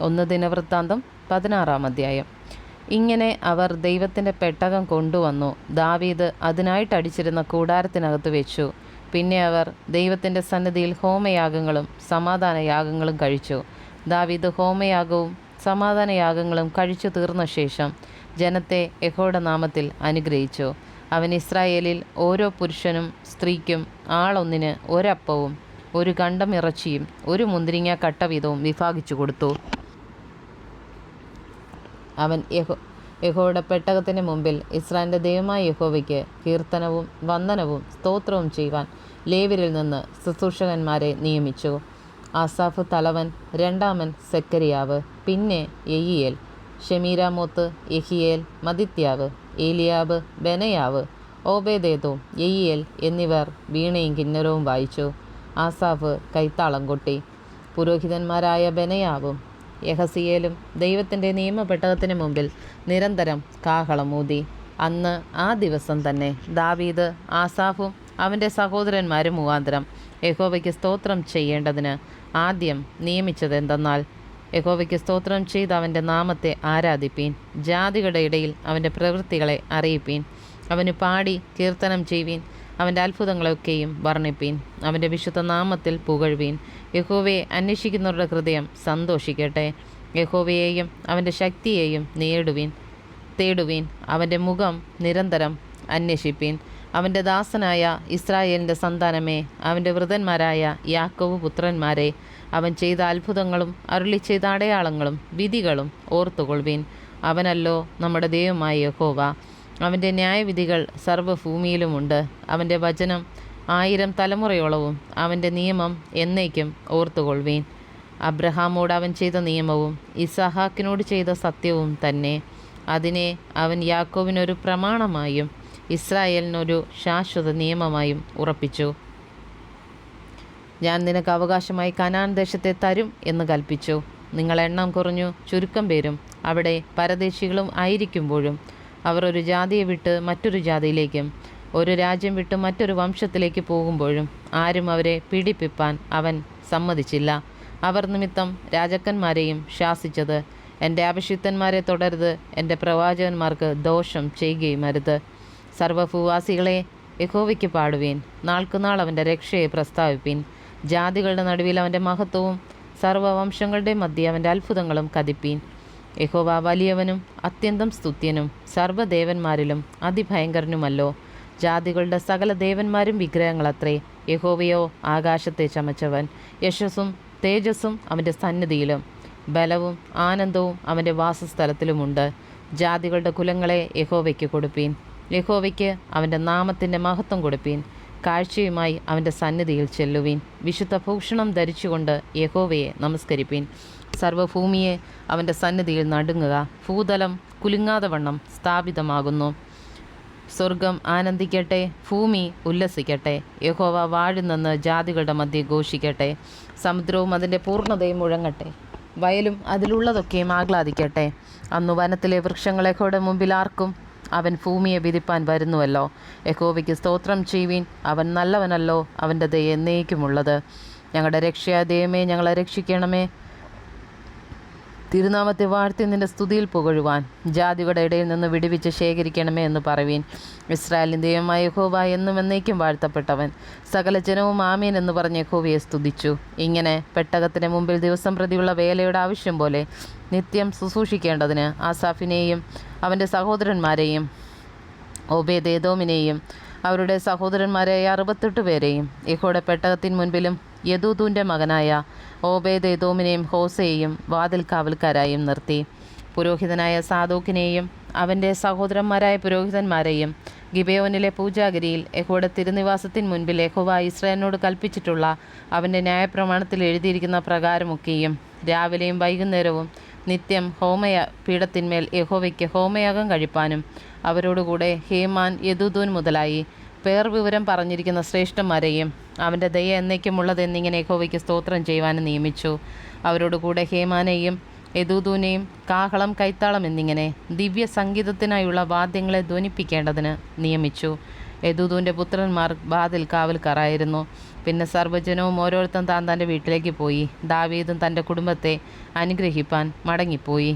1 ദിനവൃത്താന്തം 16 അധ്യായം. ഇങ്ങനെ അവർ ദൈവത്തിൻ്റെ പെട്ടകം കൊണ്ടുവന്നു ദാവീദ് അതിനായിട്ടടിച്ചിരുന്ന കൂടാരത്തിനകത്ത് വെച്ചു. പിന്നെ അവർ ദൈവത്തിൻ്റെ സന്നിധിയിൽ ഹോമയാഗങ്ങളും സമാധാനയാഗങ്ങളും കഴിച്ചു. ദാവീദ് ഹോമയാഗവും സമാധാനയാഗങ്ങളും കഴിച്ചു തീർന്ന ശേഷം ജനത്തെ യഹോവയുടെ നാമത്തിൽ അനുഗ്രഹിച്ചു. അവൻ ഇസ്രായേലിൽ ഓരോ പുരുഷനും സ്ത്രീക്കും ആളൊന്നിന് ഒരപ്പവും 1 കണ്ടം ഇറച്ചിയും 1 മുന്തിരിങ്ങ കട്ട വീതവും വിഭാഗിച്ചു കൊടുത്തു. അവൻ യഹോവയുടെ പെട്ടകത്തിന് മുമ്പിൽ ഇസ്രായേലിൻ്റെ ദൈവമായ യഹോവയ്ക്ക് കീർത്തനവും വന്ദനവും സ്തോത്രവും ചെയ്യുവാൻ ലേവ്യരിൽ നിന്ന് ശുശ്രൂഷകന്മാരെ നിയമിച്ചു. ആസാഫ് തലവൻ, രണ്ടാമൻ സെക്കരിയാവ്, പിന്നെ യെയിയേൽ, ഷെമീരാമോത്ത്, യെഹിയേൽ, മതിത്യാവ്, ഏലിയാബ്, ബെനയാവ്, ഓബേദേദോം, യെയിയേൽ എന്നിവർ വീണയും കിന്നരവും വായിച്ചു. ആസാഫ് കൈത്താളം കൊട്ടി. പുരോഹിതന്മാരായ ബെനയാവും യഹസിയേലും ദൈവത്തിൻ്റെ നിയമപെട്ടകത്തിന് മുമ്പിൽ നിരന്തരം കാഹളമൂതി. അന്ന് ആ ദിവസം തന്നെ ദാവീദ് ആസാഫും അവൻ്റെ സഹോദരന്മാരും മുഖാന്തരം യഹോവയ്ക്ക് സ്തോത്രം ചെയ്യേണ്ടതിന് ആദ്യം നിയമിച്ചതെന്തെന്നാൽ, യഹോവയ്ക്ക് സ്തോത്രം ചെയ്ത് അവൻ്റെ നാമത്തെ ആരാധിപ്പീൻ, ജാതികളുടെ ഇടയിൽ അവൻ്റെ പ്രവൃത്തികളെ അറിയിപ്പീൻ, അവന് പാടി കീർത്തനം ചെയ്യുവീൻ, അവൻ്റെ അത്ഭുതങ്ങളൊക്കെയും വർണ്ണിപ്പീൻ, അവൻ്റെ വിശുദ്ധ നാമത്തിൽ പുകഴ്വീൻ. യഹോവയെ അന്വേഷിക്കുന്നവരുടെ ഹൃദയം സന്തോഷിക്കട്ടെ. യഹോവയെയും അവൻ്റെ ശക്തിയെയും തേടുവീൻ, അവൻ്റെ മുഖം നിരന്തരം അന്വേഷിപ്പീൻ. അവൻ്റെ ദാസനായ ഇസ്രായേലിൻ്റെ സന്താനമേ, അവൻ്റെ വൃതന്മാരായ യാക്കോബ് പുത്രന്മാരെ, അവൻ ചെയ്ത അത്ഭുതങ്ങളും അരുളി ചെയ്ത അടയാളങ്ങളും വിധികളും ഓർത്തുകൊള്ളുവീൻ. അവനല്ലോ നമ്മുടെ ദൈവമായ യഹോവ. അവൻ്റെ ന്യായവിധികൾ സർവ്വഭൂമിയിലുമുണ്ട്. അവൻ്റെ വചനം 1000 തലമുറയോളവും അവൻ്റെ നിയമം എന്നേക്കും ഓർത്തുകൊള്ളുവീൻ. അബ്രഹാമോട് അവൻ ചെയ്ത നിയമവും ഇസഹാക്കിനോട് ചെയ്ത സത്യവും തന്നെ. അതിനെ അവൻ യാക്കോബിനൊരു പ്രമാണമായും ഇസ്രായേലിനൊരു ശാശ്വത നിയമമായും ഉറപ്പിച്ചു. ഞാൻ നിനക്ക് അവകാശമായി കനാൻ ദേശത്തെ തരും എന്ന് കൽപ്പിച്ചു. നിങ്ങൾ എണ്ണം കുറഞ്ഞു ചുരുക്കം പേരും അവിടെ പരദേശികളും ആയിരിക്കുമ്പോഴും അവർ ഒരു ജാതിയെ വിട്ട് മറ്റൊരു ജാതിയിലേക്കും ഒരു രാജ്യം വിട്ട് മറ്റൊരു വംശത്തിലേക്ക് പോകുമ്പോഴും ആരും അവരെ പീഡിപ്പിപ്പാൻ അവൻ സമ്മതിച്ചില്ല. അവർ നിമിത്തം രാജാക്കന്മാരെയും ശാസിച്ചത്, എൻ്റെ അഭിഷിക്തന്മാരെ തൊടരുത്, എൻ്റെ പ്രവാചകന്മാർക്ക് ദോഷം ചെയ്യുകയും അരുത്. സർവ്വഭൂവാസികളെ യഹോവയ്ക്ക് പാടുവീൻ, നാൾക്കുനാൾ അവൻ്റെ രക്ഷയെ പ്രസ്താവിപ്പീൻ. ജാതികളുടെ നടുവിൽ അവൻ്റെ മഹത്വവും സർവ്വവംശങ്ങളുടെ മധ്യേ അവൻ്റെ അത്ഭുതങ്ങളും കഥിപ്പീൻ. യഹോവ വലിയവനും അത്യന്തം സ്തുത്യനും സർവ്വദേവന്മാരിലും അതിഭയങ്കരനുമല്ലോ. ജാതികളുടെ സകല ദേവന്മാരും വിഗ്രഹങ്ങളത്രേ. യഹോവയോ ആകാശത്തെ ചമച്ചവൻ. യശസ്സും തേജസ്സും അവൻ്റെ സന്നിധിയിലും ബലവും ആനന്ദവും അവൻ്റെ വാസസ്ഥലത്തിലുമുണ്ട്. ജാതികളുടെ കുലങ്ങളെ യഹോവയ്ക്ക് കൊടുപ്പീൻ. യഹോവയ്ക്ക് അവൻ്റെ നാമത്തിൻ്റെ മഹത്വം കൊടുപ്പീൻ. കാഴ്ചയുമായി അവൻ്റെ സന്നിധിയിൽ ചെല്ലുവീൻ. വിശുദ്ധ ഭൂഷണം ധരിച്ചുകൊണ്ട് യഹോവയെ നമസ്കരിപ്പീൻ. സർവ്വഭൂമിയെ അവൻ്റെ സന്നിധിയിൽ നടുങ്ങുക. ഭൂതലം കുലുങ്ങാതെ വണ്ണം സ്ഥാപിതമാകുന്നു. സ്വർഗം ആനന്ദിക്കട്ടെ, ഭൂമി ഉല്ലസിക്കട്ടെ. യഹോവ വാഴുന്നെന്ന് ജാതികളുടെ മധ്യേ ഘോഷിക്കട്ടെ. സമുദ്രവും അതിൻ്റെ പൂർണ്ണതയും മുഴങ്ങട്ടെ, വയലും അതിലുള്ളതൊക്കെയും ആഹ്ലാദിക്കട്ടെ. അന്നു വനത്തിലെ വൃക്ഷങ്ങൾ യഹോവയുടെ മുമ്പിൽ ആർക്കും. അവൻ ഭൂമിയെ വിധിപ്പാൻ വരുന്നുവല്ലോ. യഹോവയ്ക്ക് സ്തോത്രം ചെയ്യുവീൻ, അവൻ നല്ലവനല്ലോ, അവൻ്റെ ദയ എന്നേക്കുമുള്ളത്. ഞങ്ങളുടെ രക്ഷയായ ദൈവമേ, ഞങ്ങളെ രക്ഷിക്കണമേ. തിരുനാമത്തെ വാഴ്ത്തി നിന്റെ സ്തുതിയിൽ പുകഴുവാൻ ജാതികളുടെ ഇടയിൽ നിന്ന് വിടുവിച്ച് ശേഖരിക്കണമേ എന്ന് പറയുവീൻ. ഇസ്രായേലിൻ ദൈവമായ യഹോവ എന്നും എന്നേക്കും വാഴ്ത്തപ്പെട്ടവൻ. സകല ജനവും ആമേൻ എന്ന് പറഞ്ഞ് യഹോവയെ സ്തുതിച്ചു. ഇങ്ങനെ പെട്ടകത്തിന് മുമ്പിൽ ദിവസം പ്രതിയുള്ള വേലയുടെ ആവശ്യം പോലെ നിത്യം ശുശ്രൂഷിക്കേണ്ടതിന് ആസാഫിനെയും അവൻ്റെ സഹോദരന്മാരെയും ഓബേദേദോമിനെയും അവരുടെ സഹോദരന്മാരായ 68 പേരെയും യഹോവയുടെ പെട്ടകത്തിന് മുൻപിലും യദൂഥൂൻ്റെ മകനായ ഓബേദേദോമിനെയും ഹോസയെയും വാതിൽ കാവൽക്കാരായും നിർത്തി. പുരോഹിതനായ സാദോക്കിനെയും അവൻ്റെ സഹോദരന്മാരായ പുരോഹിതന്മാരെയും ഗിബെയോനിലെ പൂജാഗിരിയിൽ യഹോവയുടെ തിരുനിവാസത്തിന് മുൻപിൽ യഹോവ ഇസ്രായേലിനോട് കൽപ്പിച്ചിട്ടുള്ള അവൻ്റെ ന്യായപ്രമാണത്തിൽ എഴുതിയിരിക്കുന്ന പ്രകാരമൊക്കെയും രാവിലെയും വൈകുന്നേരവും നിത്യം പീഠത്തിന്മേൽ യഹോവയ്ക്ക് ഹോമയാഗം കഴിപ്പാനും അവരോടുകൂടെ ഹേമാൻ, യദൂഥൂൻ മുതലായി പേർ വിവരം പറഞ്ഞിരിക്കുന്ന ശ്രേഷ്ഠന്മാരെയും അവൻ്റെ ദയ എന്നേക്കുമുള്ളതെന്നിങ്ങനെ യഹോവയ്ക്ക് സ്തോത്രം ചെയ്യുവാനും നിയമിച്ചു. അവരോടുകൂടെ ഹേമാനെയും യദൂഥൂനെയും കാഹളം, കൈത്താളം എന്നിങ്ങനെ ദിവ്യ സംഗീതത്തിനായുള്ള വാദ്യങ്ങളെ ധ്വനിപ്പിക്കേണ്ടതിന് നിയമിച്ചു. യദൂഥൂൻ്റെ പുത്രന്മാർ വാതിൽ കാവൽക്കാരായിരുന്നു. പിന്നെ സർവ്വജനവും ഓരോരുത്തൻ താൻ തൻ്റെ വീട്ടിലേക്ക് പോയി. ദാവീദും തൻ്റെ കുടുംബത്തെ അനുഗ്രഹിപ്പാൻ മടങ്ങിപ്പോയി.